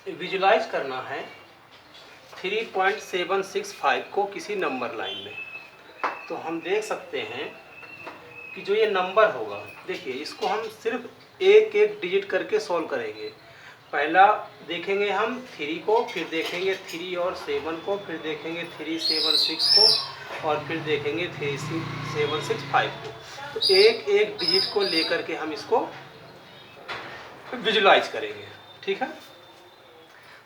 Visualise करना है 3.765 को किसी नंबर लाइन में। तो हम देख सकते हैं कि जो ये नंबर होगा, देखिए इसको हम सिर्फ एक एक डिजिट करके सॉल्व करेंगे। पहला देखेंगे हम 3 को, फिर देखेंगे 3 और 7 को, फिर देखेंगे 3, 7, 6 को, और फिर देखेंगे 3, 7, 6, 5 को। तो एक एक डिजिट को लेकर के हम इसको विजुलाइज करेंगे। ठीक है,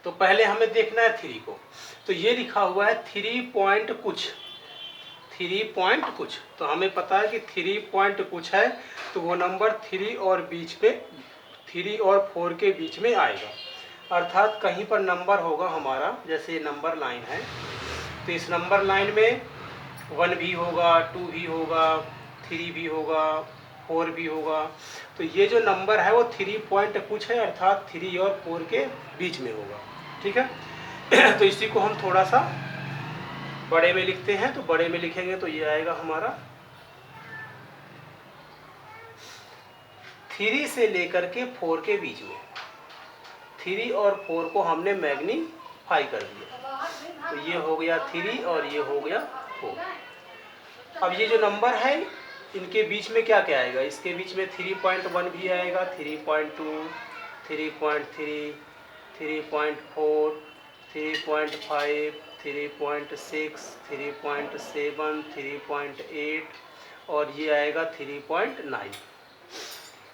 तो पहले हमें देखना है 3 को। तो ये लिखा हुआ है 3 पॉइंट कुछ, 3 पॉइंट कुछ। तो हमें पता है कि 3 पॉइंट कुछ है, तो वो नंबर 3 और बीच में 3 और 4 के बीच में आएगा। अर्थात कहीं पर नंबर होगा हमारा, जैसे ये नंबर लाइन है, तो इस नंबर लाइन में 1 भी होगा, 2 भी होगा, 3 भी होगा, 4 भी होगा। तो ये जो नंबर है वो 3 पॉइंट कुछ है, अर्थात 3 और 4 के बीच में होगा। ठीक है तो इसी को हम थोड़ा सा बड़े में लिखते हैं। तो बड़े में लिखेंगे तो ये आएगा हमारा 3 से लेकर के 4 के बीच में। 3 और 4 को हमने मैग्नीफाई कर दिया, तो ये हो गया 3 और ये हो गया 4। अब ये जो नंबर है इनके बीच में क्या क्या आएगा, इसके बीच में 3.1 भी आएगा, 3.2, 3.3, 3.4, 3.5, 3.6, 3.7, 3.8 और ये आएगा 3.9।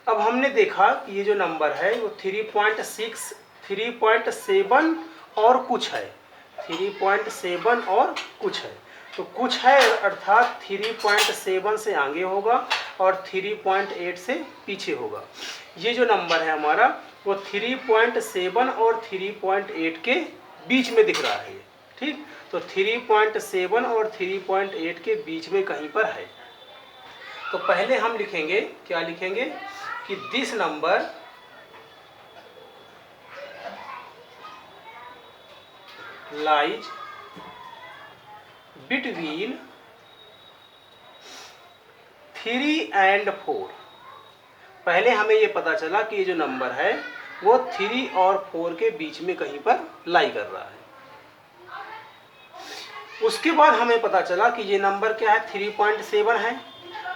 अब हमने देखा कि ये जो नंबर है वो 3.6, 3.7 और कुछ है, 3.7 और कुछ है। तो कुछ है अर्थात 3.7 से आगे होगा और 3.8 से पीछे होगा। ये जो नंबर है हमारा वो 3.7 और 3.8 के बीच में दिख रहा है। ठीक, तो 3.7 और 3.8 के बीच में कहीं पर है। तो पहले हम लिखेंगे, क्या लिखेंगे कि this number lies between 3 and 4। पहले हमें ये पता चला कि ये जो नंबर है वो 3 और 4 के बीच में कहीं पर लाई कर रहा है। उसके बाद हमें पता चला कि ये नंबर क्या है, 3.7 है।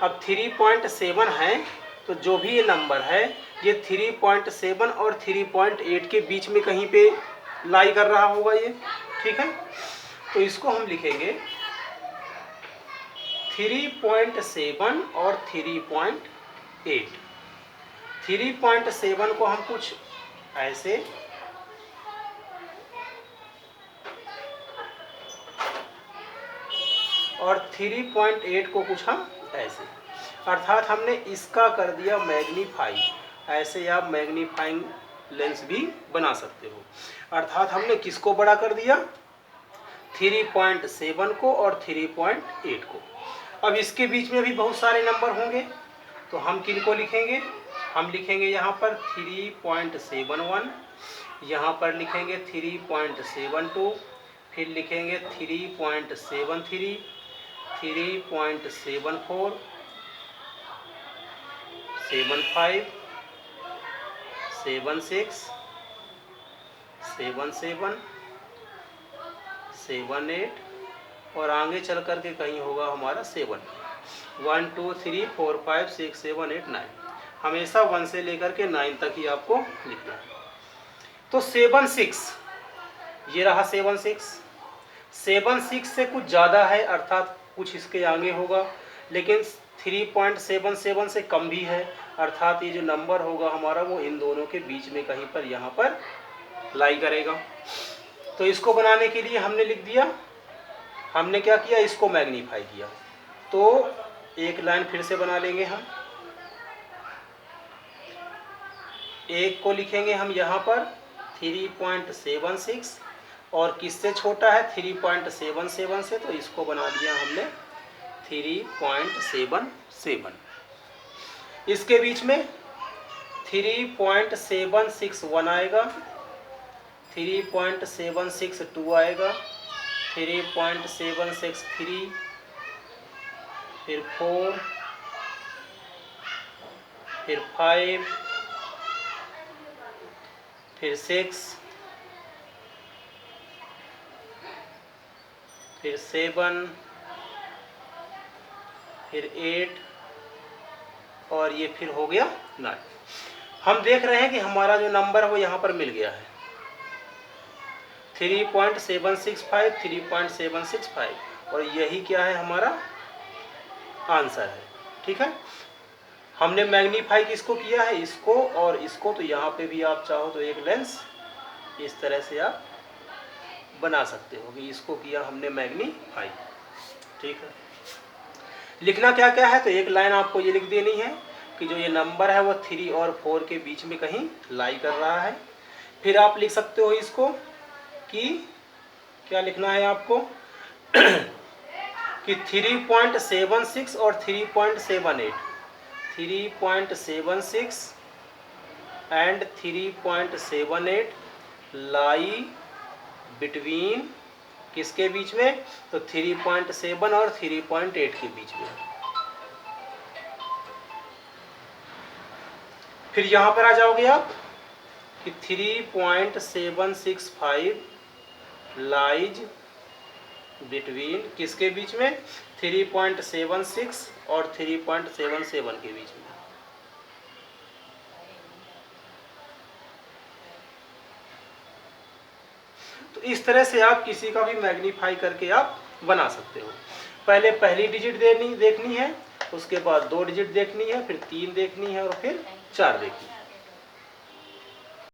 अब 3.7 है तो जो भी ये नंबर है ये 3.7 और 3.8 के बीच में कहीं पे लाई कर रहा होगा ये। ठीक है, तो इसको हम लिखेंगे 3.7 और 3.8। 3.7 को हम कुछ ऐसे और 3.8 को कुछ हम ऐसे, अर्थात हमने इसका कर दिया मैग्नीफाई। ऐसे आप मैग्नीफाइंग लेंस भी बना सकते हो। अर्थात हमने किसको बड़ा कर दिया, 3.7 को और 3.8 को। अब इसके बीच में भी बहुत सारे नंबर होंगे, तो हम किनको लिखेंगे, हम लिखेंगे यहाँ पर 3.71, यहाँ पर लिखेंगे 3.72, फिर लिखेंगे 3.73, 3.74, 75, 76, 77, 78 और आगे चल कर के कहीं होगा हमारा 7। 1, 2, 3, 4, 5, 6, 7, 8, 9। हमेशा 1 से लेकर के 9 तक ही आपको लिखना है। तो 76, ये रहा 76। 76 से कुछ ज़्यादा है, अर्थात कुछ इसके आगे होगा, लेकिन 3.77 से कम भी है, अर्थात ये जो नंबर होगा हमारा वो इन दोनों के बीच में कहीं पर यहाँ पर लाई करेगा। तो इसको बनाने के लिए हमने लिख दिया, हमने क्या किया, इसको मैग्नीफाई किया। तो एक लाइन फिर से बना लेंगे हम, एक को लिखेंगे हम यहाँ पर 3.76 और किससे छोटा है 3.77 से, तो इसको बना दिया हमने 3.77। इसके बीच में 3.761 आएगा, 3.762 आएगा, 3.763, फिर 4, फिर 5, फिर 6, फिर 7, फिर 8 और ये फिर हो गया 9। हम देख रहे हैं कि हमारा जो नंबर है वो यहाँ पर मिल गया है 3.765, 3.765 और यही क्या है हमारा आंसर है। ठीक है, हमने मैग्नीफाई किसको किया है, इसको और इसको। तो यहाँ पे भी आप चाहो तो एक लेंस इस तरह से आप बना सकते हो कि इसको किया हमने मैग्नीफाई। ठीक है, लिखना क्या क्या है, तो एक लाइन आपको ये लिख देनी है कि जो ये नंबर है वो 3 और 4 के बीच में कहीं लाई कर रहा है। फिर आप लिख सकते हो इसको कि क्या लिखना है आपको कि 3.76 और 3.78, 3.76 एंड 3.78 लाई बिटवीन किसके बीच में, तो 3.7 और 3.8 के बीच में। फिर यहां पर आ जाओगे आप कि 3.765 लाइज बिटवीन किसके बीच में, 3.76 और 3.77 के बीच में। तो इस तरह से आप किसी का भी मैग्नीफाई करके आप बना सकते हो। पहले पहली डिजिट देखनी है, उसके बाद 2 डिजिट देखनी है, फिर 3 देखनी है और फिर 4 देखनी है।